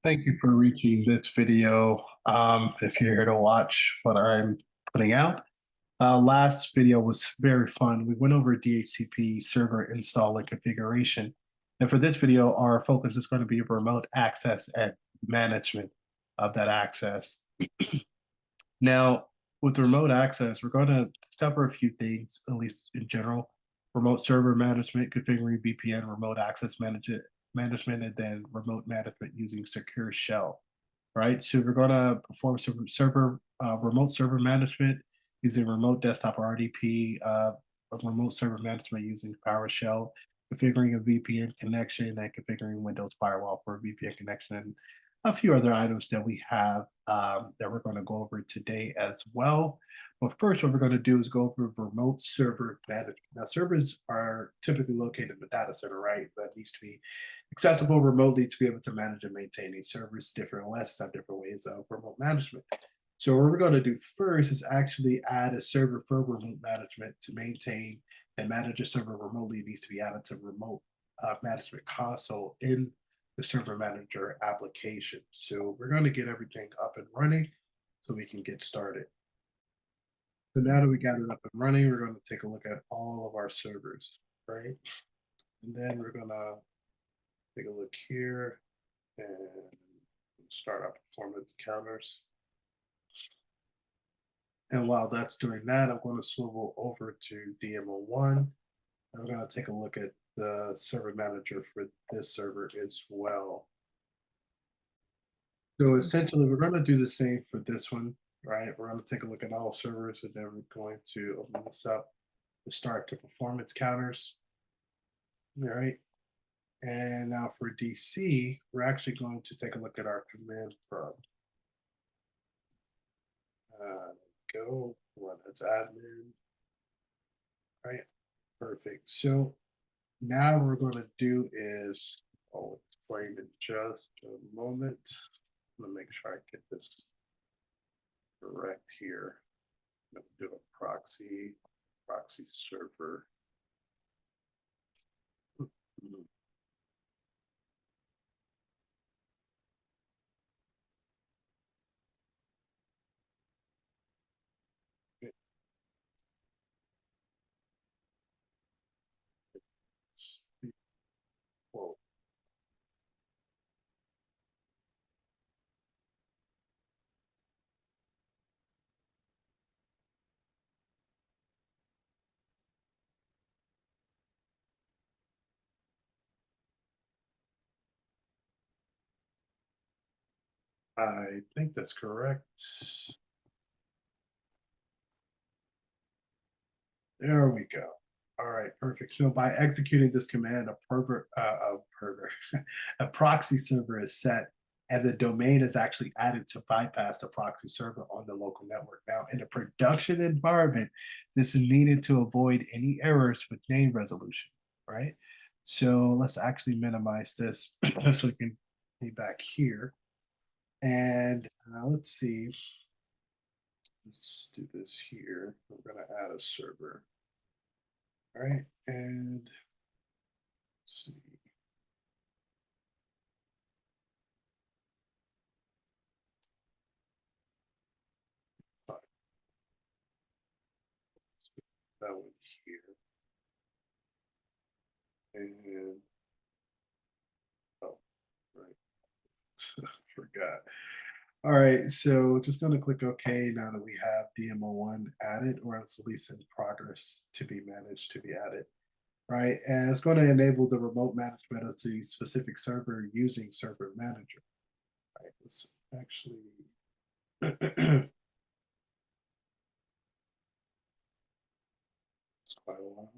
Thank you for reaching this video. If you're here to watch what I'm putting out, last video was very fun. We went over DHCP server install and configuration. And for this video, our focus is going to be remote access and management of that access. Now, with remote access, we're going to discover a few things, at least in general. Remote server management, configuring VPN, remote access management, and then remote management using secure shell. Right. So we're going to perform remote server management using remote desktop or RDP, remote server management using PowerShell, configuring a VPN connection, and configuring Windows Firewall for a VPN connection, and a few other items that we have that we're going to go over today as well. But first, what we're going to do is go over remote server management. Now, servers are typically located in the data center, right? That needs to be accessible remotely to be able to manage and maintain these servers. Different OSs have different ways of remote management. So what we're going to do first is actually add a server for remote management to maintain and manage a server remotely. It needs to be added to remote management console in the server manager application. So we're going to get everything up and running so we can get started. So now that we got it up and running, we're going to take a look at all of our servers, right? And then we're going to take a look here and start our performance counters. And while that's doing that, I'm going to swivel over to DMO1. And we're going to take a look at the server manager for this server as well. So essentially, we're going to do the same for this one, right? We're going to take a look at all servers, and then we're going to open this up to start the performance counters. All right. And now for DC, we're actually going to take a look at our command prompt. Go run as admin. All right, perfect. So now what we're going to do is, I'll explain in just a moment. I'm going to make sure I get this correct here. I'm going to do a proxy server. Whoa. I think that's correct. There we go. All right, perfect. So by executing this command, a proxy server is set, and the domain is actually added to bypass the proxy server on the local network. Now, in a production environment, this is needed to avoid any errors with name resolution, right? So let's actually minimize this so we can be back here. And let's see. Let's do this here. We're going to add a server. All right, and let's see. Fine. Let's get that one here. And oh, right. Forgot. All right, so just going to click OK now that we have DMO1 added, or it's at least in progress to be managed to be added. Right, and it's going to enable the remote management of the specific server using Server Manager. Right, let's actually it's quite a while.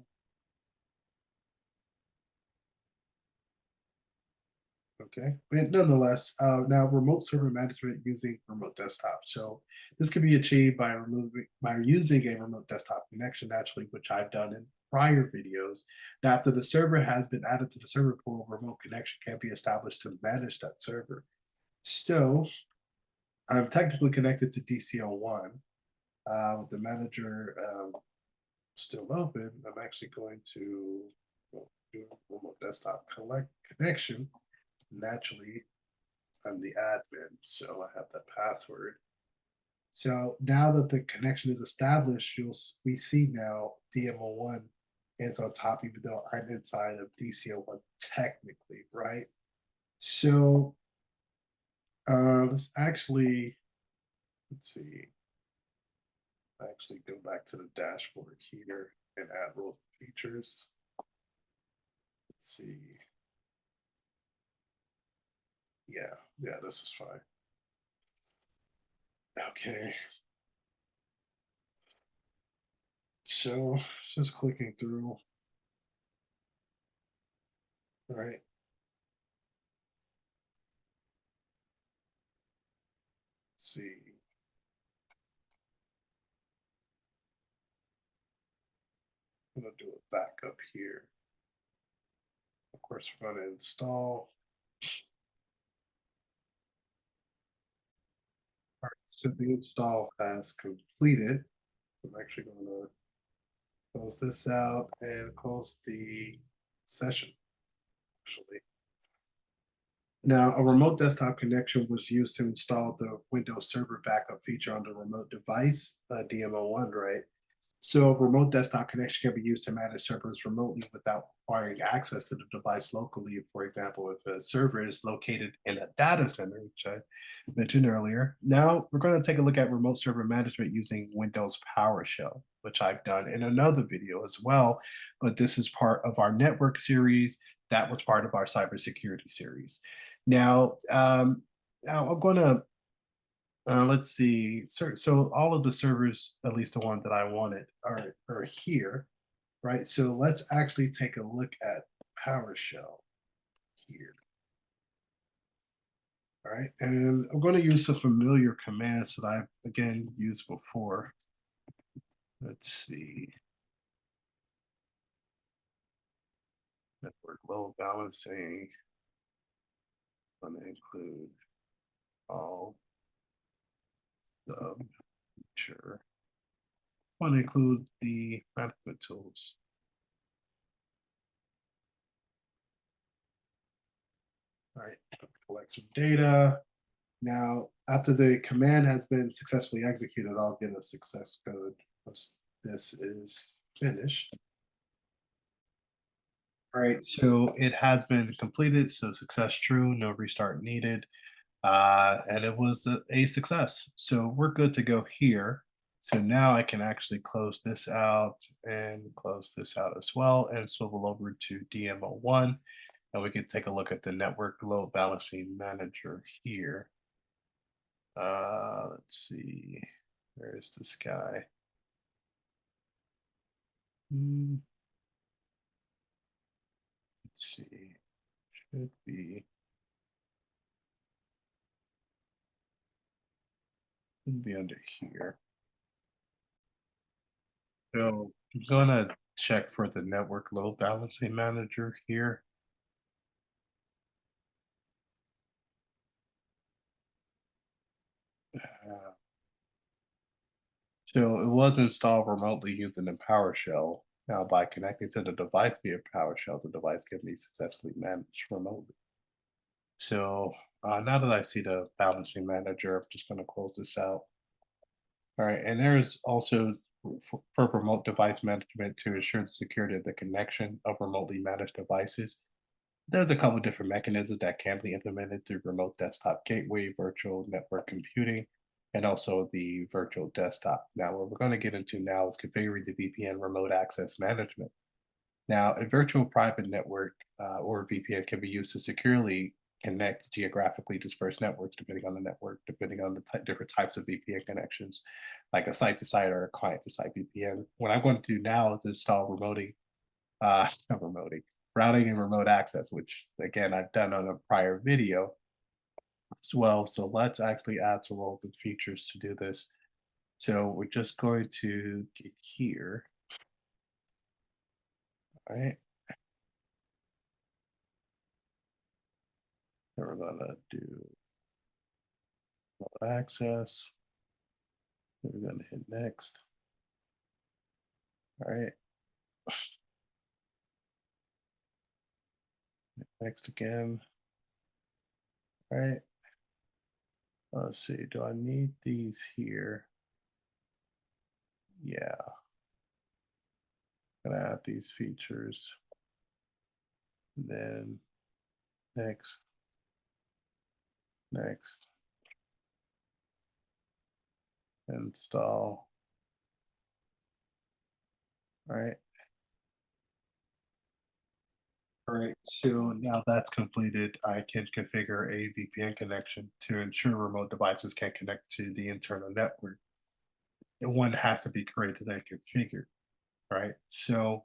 Okay, but nonetheless, now remote server management using remote desktop. So this can be achieved by using a remote desktop connection, naturally, which I've done in prior videos. Now, after the server has been added to the server pool, remote connection can be established to manage that server. So I'm technically connected to DCL1. With the manager still open, I'm actually going to do a remote desktop connection. Naturally, I'm the admin, so I have that password. So now that the connection is established, we see now DMO1 ends on top, even though I'm inside of DCO1 technically, right? So let's see, actually go back to the dashboard here and add roles and features. Let's see. Yeah, this is fine. Okay, so just clicking through, right? Let's see. I'm gonna do a backup here. Of course, we're gonna install. All right, so the install has completed. So I'm actually gonna close this out and close the session, actually. Now, a remote desktop connection was used to install the Windows Server backup feature on the remote device, DMO1, right? So, a remote desktop connection can be used to manage servers remotely without requiring access to the device locally. For example, if a server is located in a data center, which I mentioned earlier. Now, we're going to take a look at remote server management using Windows PowerShell, which I've done in another video as well. But this is part of our network series. That was part of our cybersecurity series. Now, now I'm going to let's see. So all of the servers, at least the one that I wanted, are here, right? So let's actually take a look at PowerShell here. All right, and I'm going to use some familiar commands that I've again used before. Let's see. Network load balancing. I'm going to include all the sure. I want to include the management tools. All right, collect some data. Now, after the command has been successfully executed, I'll get a success code once this is finished. All right, so it has been completed. So success true, no restart needed. And it was a success. So we're good to go here. So now I can actually close this out and close this out as well and swivel over to DMO1. And we can take a look at the network load balancing manager here. Let's see. Where's this guy? Let's see. Should be under here. So I'm gonna check for the network load balancing manager here. Uh, so it was installed remotely using the PowerShell. Now, by connecting to the device via PowerShell, the device can be successfully managed remotely. So now that I see the balancing manager, I'm just going to close this out. All right, and there is also for remote device management to ensure the security of the connection of remotely managed devices. There's a couple different mechanisms that can be implemented through remote desktop gateway, virtual network computing, and also the virtual desktop. Now, what we're going to get into now is configuring the VPN remote access management. Now, a virtual private network or VPN can be used to securely connect geographically dispersed networks, depending on the network, depending on the different types of VPN connections, like a site to site or a client to site VPN. What I'm going to do now is install not remoting, routing and remote access, which again, I've done on a prior video as well. So let's actually add some roles and features to do this. So we're just going to get here, all right? And we're gonna do remote access. Then we're gonna hit next. All right, next again. All right. Let's see, do I need these here? Yeah, gonna add these features. Then next, next, install. All right. All right, so now that's completed, I can configure a VPN connection to ensure remote devices can connect to the internal network. And one has to be created and configured, right? So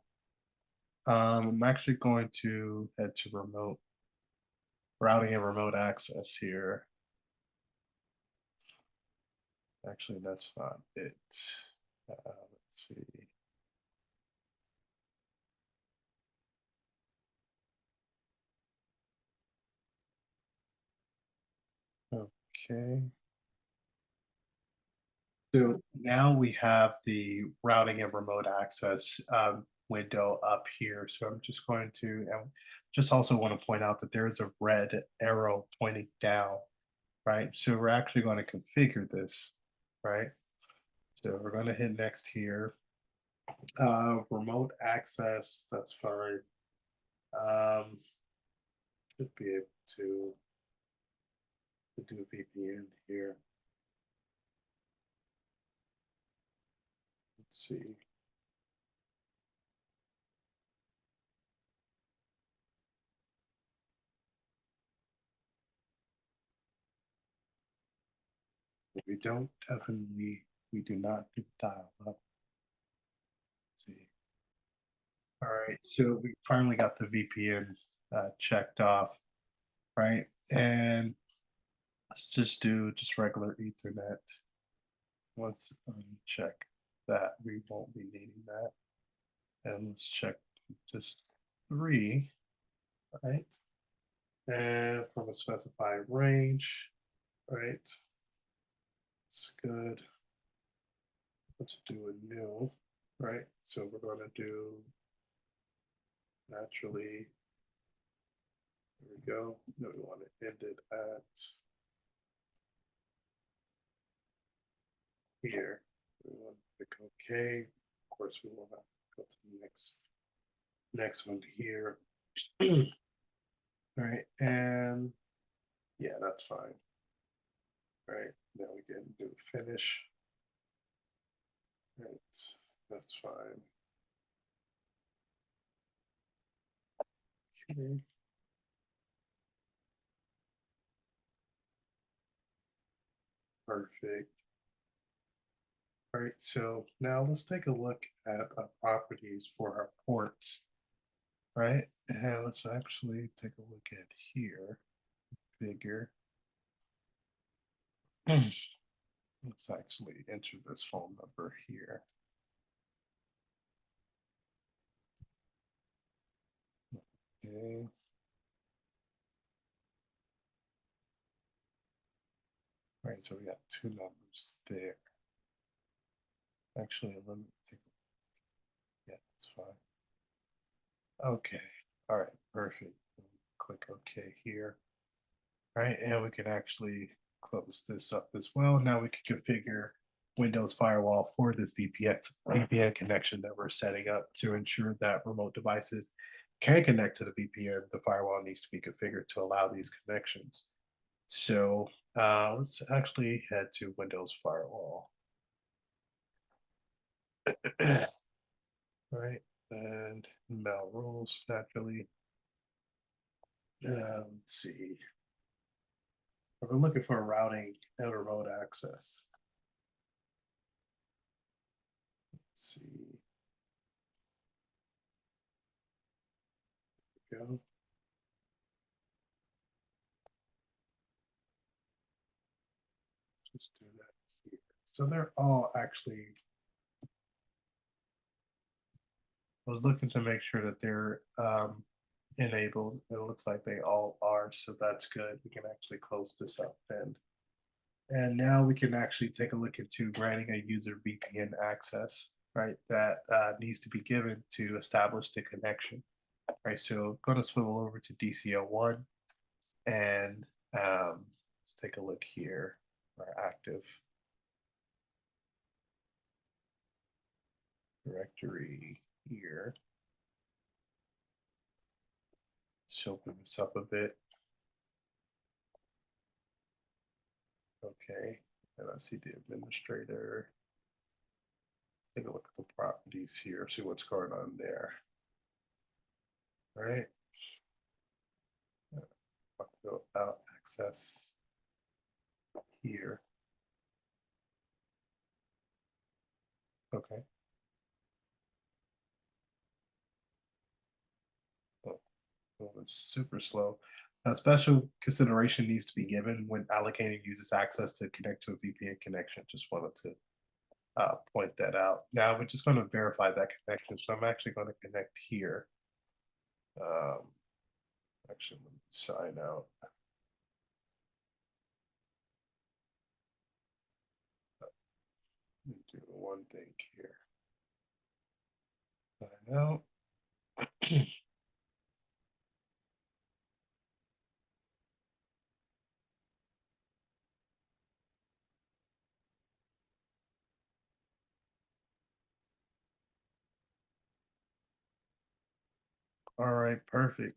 I'm actually going to head to remote routing and remote access here. Actually, that's not it. Let's see. Okay. So now we have the routing and remote access window up here. So I'm just going to, and just also want to point out that there is a red arrow pointing down, right? So we're actually going to configure this, right? So we're going to hit next here. Remote access, that's fine. Should be able to do VPN here. Let's see. We don't definitely, we do not do dial up. Let's see. All right, so we finally got the VPN checked off, right? And let's just do just regular Ethernet. Let's check that. We won't be needing that. And let's check just 3, right? And from a specified range, right? It's good. Let's do a new, right? So we're going to do naturally. There we go. Then we want to end it at here. We want to click OK. Of course, we want to go to the next one here. All right, and yeah, that's fine. All right, now we can do finish. Right, that's fine. Okay. Perfect. All right, so now let's take a look at properties for our ports, right? And let's actually take a look at here, figure. Let's actually enter this phone number here. Okay. All right, so we got 2 numbers there. Actually, let me take yeah, that's fine. Okay. All right, perfect. Click OK here. All right, and we can actually close this up as well. Now we can configure Windows Firewall for this VPN connection that we're setting up to ensure that remote devices can connect to the VPN. The firewall needs to be configured to allow these connections. So let's actually head to Windows Firewall. Right, and mail rules naturally. Let's see. We're looking for routing and remote access. Let's see. Go. Just do that here. So they're all actually, I was looking to make sure that they're enabled. It looks like they all are, so that's good. We can actually close this up then. And now we can actually take a look into granting a user VPN access, right? That needs to be given to establish the connection, right? So going to swivel over to DCO1 and let's take a look here. our active directory here. Let's open this up a bit. Okay, and I see the administrator. Take a look at the properties here, see what's going on there. All right. Without access here. Okay. Oh, well, it's super slow. A special consideration needs to be given when allocating users access to connect to a VPN connection. Just wanted to point that out. Now we're just going to verify that connection. So I'm actually going to connect here. Um, actually, let me sign out. Let me do one thing here. Sign out. All right, perfect.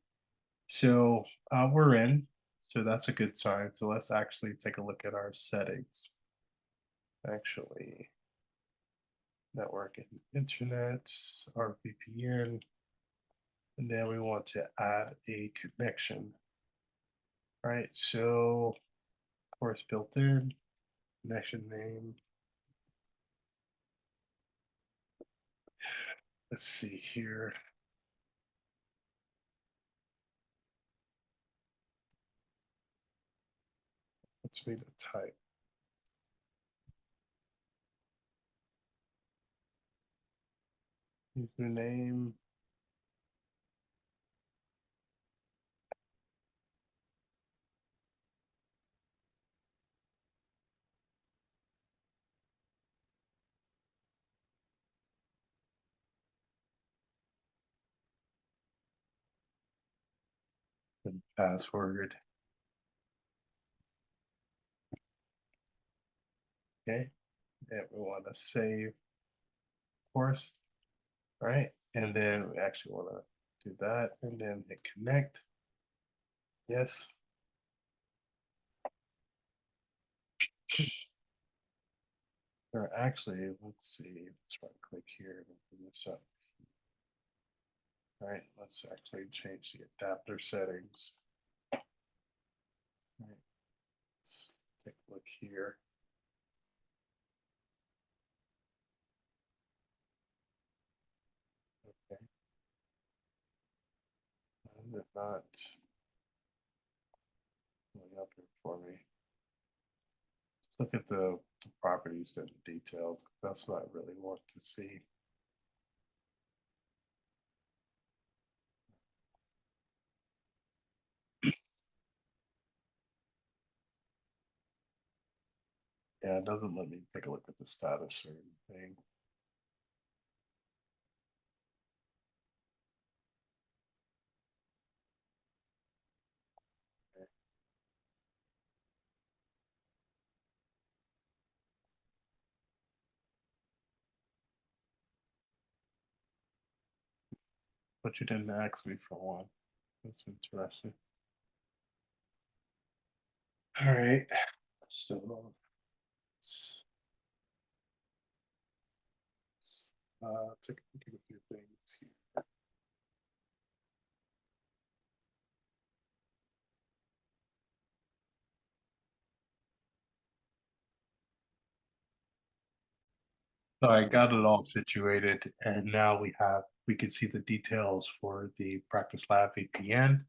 So we're in. So that's a good sign. So let's actually take a look at our settings. Actually, network and internet, our VPN, and then we want to add a connection. All right, so of course built in, connection name. Let's see here. Let's make the type. Username. And password. Okay, and we want to save, of course. All right, and then we actually want to do that, and then hit connect. Yes. Or actually, let's see. Let's right click here and open this up. All right, let's actually change the adapter settings. All right, let's take a look here. Okay, and it not really up here for me. Let's look at the properties and the details. That's what I really want to see. Yeah, it doesn't let me take a look at the status or anything. But you didn't ask me for one. That's interesting. All right. So let's take a look at a few things here. So I got it all situated, and now we can see the details for the practice lab VPN,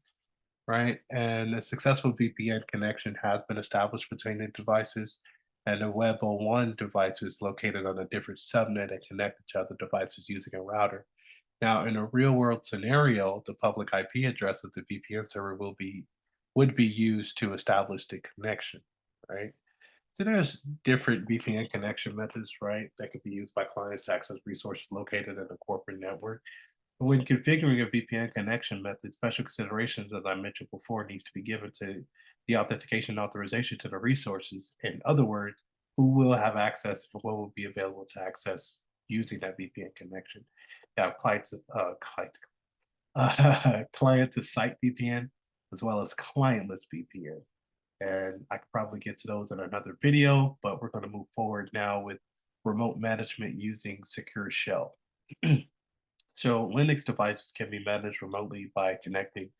right? And a successful VPN connection has been established between the devices, and the Web01 device is located on a different subnet and connected to other devices using a router. Now, in a real world scenario, the public IP address of the VPN server would be used to establish the connection, right? So there's different VPN connection methods, right, that could be used by clients to access resources located in a corporate network. When configuring a VPN connection method, special considerations, as I mentioned before, needs to be given to the authentication and authorization to the resources. In other words, who will have access and what will be available to access using that VPN connection. You have client to site VPN as well as clientless VPN. And I could probably get to those in another video, but we're going to move forward now with remote management using Secure Shell. So Linux devices can be managed remotely by connecting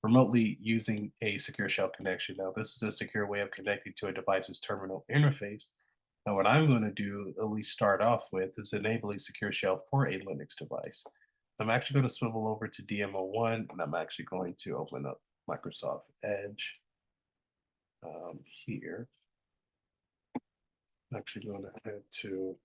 remotely using a secure shell connection. Now, this is a secure way of connecting to a device's terminal interface. Now, what I'm going to do, at least start off with, is enabling secure shell for a Linux device. I'm actually going to swivel over to DMO1, and I'm actually going to open up Microsoft Edge here. I'm actually going to head to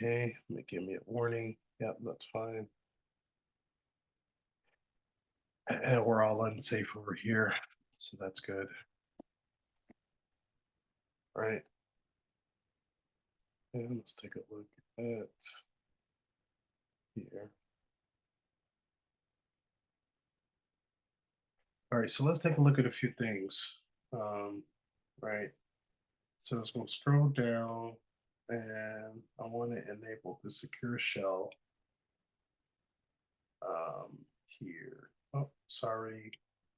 okay, give me a warning. Yep, that's fine. And we're all unsafe over here, so that's good. All right. And let's take a look at here. All right, so let's take a look at a few things. Right. So I was going to scroll down and I want to enable the secure shell here. Oh, sorry.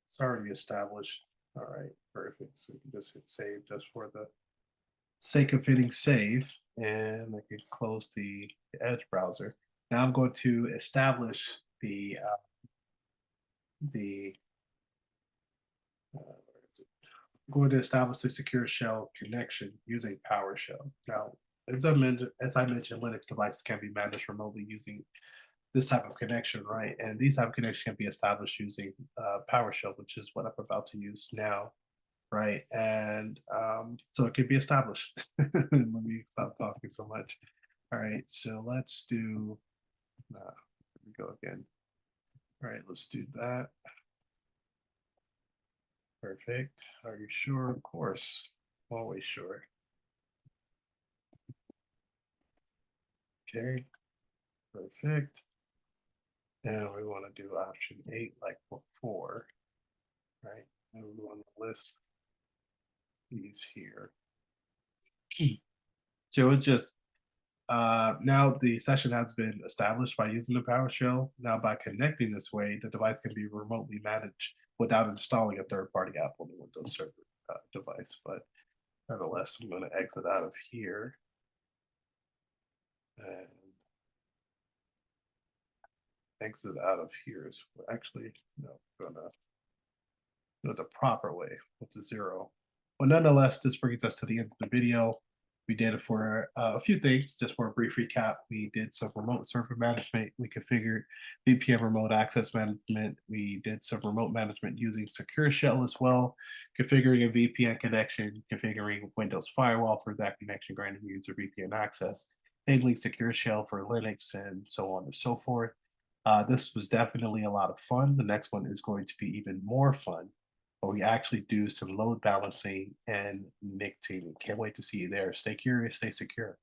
It's already established. All right, perfect. So you can just hit save just for the sake of hitting save, and I can close the Edge browser. Now I'm going to establish the going to establish a secure shell connection using PowerShell. Now, as I mentioned, Linux devices can be managed remotely using this type of connection, right? And these type of connections can be established using PowerShell, which is what I'm about to use now, right? And so it can be established. Let me stop talking so much. All right, so let's do, here we go again. All right, let's do that. Perfect. Are you sure? Of course. Always sure. Okay, perfect. And we want to do option 8 like before, right? And we want to list these here. So it's just now the session has been established by using the PowerShell. Now by connecting this way, the device can be remotely managed without installing a third-party app on the Windows Server device. But nevertheless, I'm going to exit out of here. And exit out of here is actually, no, I'm going to do it the proper way with the 0. But nonetheless, this brings us to the end of the video. We did it for a few things. Just for a brief recap, we did some remote server management. We configured VPN remote access management. We did some remote management using Secure Shell as well, configuring a VPN connection, configuring Windows Firewall for that connection, granting user VPN access, enabling Secure Shell for Linux, and so on and so forth. This was definitely a lot of fun. The next one is going to be even more fun, where we actually do some load balancing and nick teaming. Can't wait to see you there. Stay curious, stay secure.